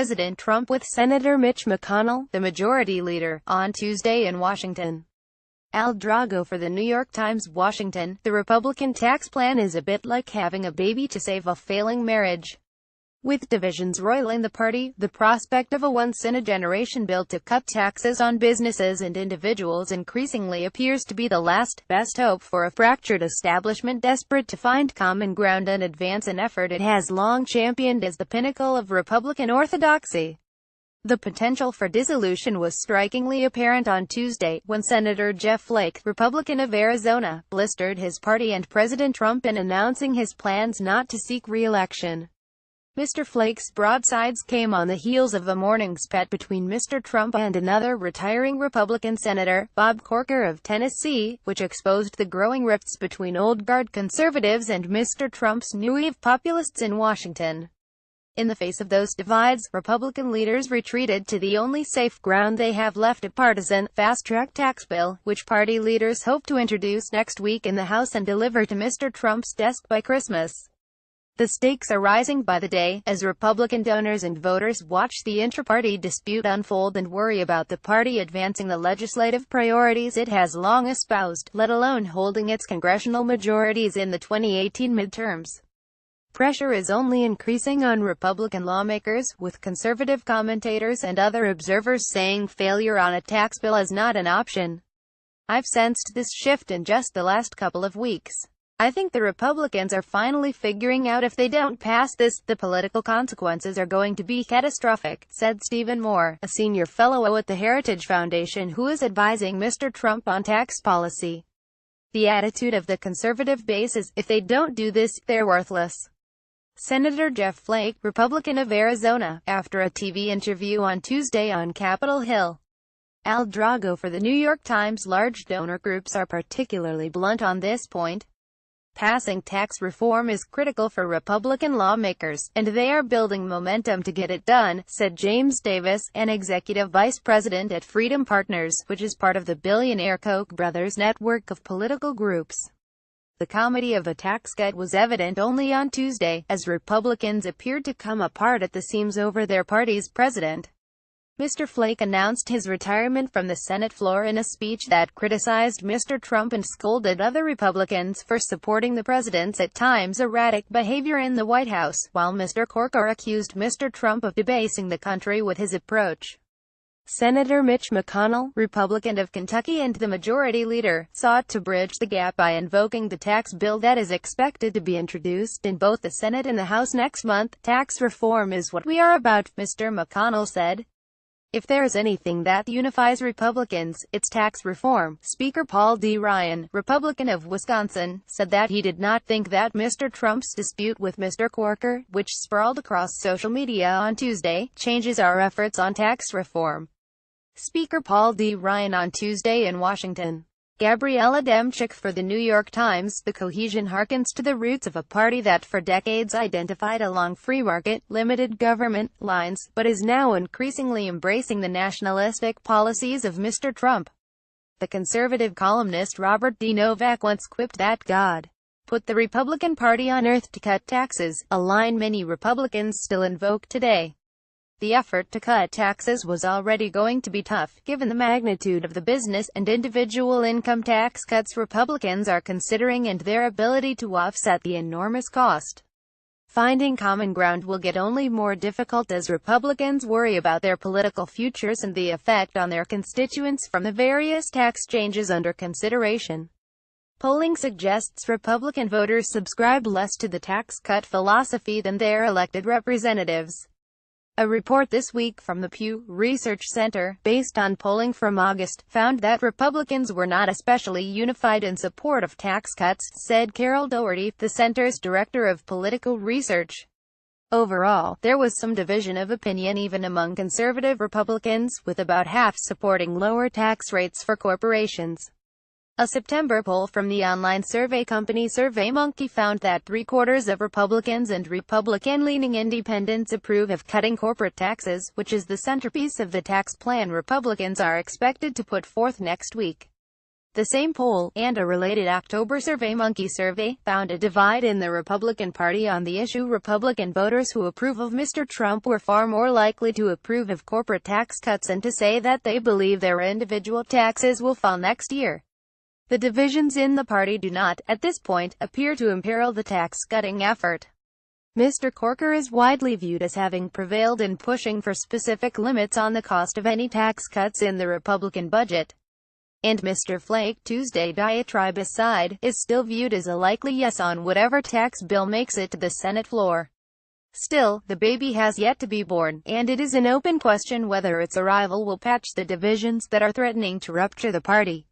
President Trump with Senator Mitch McConnell, the majority leader, on Tuesday in Washington. Drago for the New York Times, Washington. The Republican tax plan is a bit like having a baby to save a failing marriage. With divisions roiling the party, the prospect of a once-in-a-generation bill to cut taxes on businesses and individuals increasingly appears to be the last, best hope for a fractured establishment desperate to find common ground and advance an effort it has long championed as the pinnacle of Republican orthodoxy. The potential for dissolution was strikingly apparent on Tuesday, when Senator Jeff Flake, Republican of Arizona, blistered his party and President Trump in announcing his plans not to seek re-election. Mr. Flake's broadsides came on the heels of a morning spat between Mr. Trump and another retiring Republican Senator, Bob Corker of Tennessee, which exposed the growing rifts between old-guard conservatives and Mr. Trump's new wave populists in Washington. In the face of those divides, Republican leaders retreated to the only safe ground they have left, a partisan, fast-track tax bill, which party leaders hope to introduce next week in the House and deliver to Mr. Trump's desk by Christmas. The stakes are rising by the day, as Republican donors and voters watch the intra-party dispute unfold and worry about the party advancing the legislative priorities it has long espoused, let alone holding its congressional majorities in the 2018 midterms. Pressure is only increasing on Republican lawmakers, with conservative commentators and other observers saying failure on a tax bill is not an option. I've sensed this shift in just the last couple of weeks. I think the Republicans are finally figuring out if they don't pass this, the political consequences are going to be catastrophic, said Stephen Moore, a senior fellow at the Heritage Foundation who is advising Mr. Trump on tax policy. The attitude of the conservative base is, if they don't do this, they're worthless. Senator Jeff Flake, Republican of Arizona, after a TV interview on Tuesday on Capitol Hill. Drago for the New York Times. Large donor groups are particularly blunt on this point. Passing tax reform is critical for Republican lawmakers, and they are building momentum to get it done, said James Davis, an executive vice president at Freedom Partners, which is part of the billionaire Koch brothers network of political groups. The comedy of a tax cut was evident only on Tuesday, as Republicans appeared to come apart at the seams over their party's president. Mr. Flake announced his retirement from the Senate floor in a speech that criticized Mr. Trump and scolded other Republicans for supporting the president's at times erratic behavior in the White House, while Mr. Corker accused Mr. Trump of debasing the country with his approach. Senator Mitch McConnell, Republican of Kentucky and the majority leader, sought to bridge the gap by invoking the tax bill that is expected to be introduced in both the Senate and the House next month. Tax reform is what we are about, Mr. McConnell said. If there is anything that unifies Republicans, it's tax reform. Speaker Paul D. Ryan, Republican of Wisconsin, said that he did not think that Mr. Trump's dispute with Mr. Corker, which sprawled across social media on Tuesday, changes our efforts on tax reform. Speaker Paul D. Ryan on Tuesday in Washington. Gabriella Demchik for the New York Times. The cohesion harkens to the roots of a party that for decades identified along free market, limited government lines, but is now increasingly embracing the nationalistic policies of Mr. Trump. The conservative columnist Robert D. Novak once quipped that God put the Republican Party on earth to cut taxes, a line many Republicans still invoke today. The effort to cut taxes was already going to be tough, given the magnitude of the business and individual income tax cuts Republicans are considering and their ability to offset the enormous cost. Finding common ground will get only more difficult as Republicans worry about their political futures and the effect on their constituents from the various tax changes under consideration. Polling suggests Republican voters subscribe less to the tax cut philosophy than their elected representatives. A report this week from the Pew Research Center, based on polling from August, found that Republicans were not especially unified in support of tax cuts, said Carol Doherty, the center's director of political research. Overall, there was some division of opinion even among conservative Republicans, with about half supporting lower tax rates for corporations. A September poll from the online survey company SurveyMonkey found that 3/4 of Republicans and Republican-leaning independents approve of cutting corporate taxes, which is the centerpiece of the tax plan Republicans are expected to put forth next week. The same poll, and a related October SurveyMonkey survey, found a divide in the Republican Party on the issue. Republican voters who approve of Mr. Trump were far more likely to approve of corporate tax cuts and to say that they believe their individual taxes will fall next year. The divisions in the party do not, at this point, appear to imperil the tax-cutting effort. Mr. Corker is widely viewed as having prevailed in pushing for specific limits on the cost of any tax cuts in the Republican budget. And Mr. Flake, Tuesday diatribe aside, is still viewed as a likely yes on whatever tax bill makes it to the Senate floor. Still, the baby has yet to be born, and it is an open question whether its arrival will patch the divisions that are threatening to rupture the party.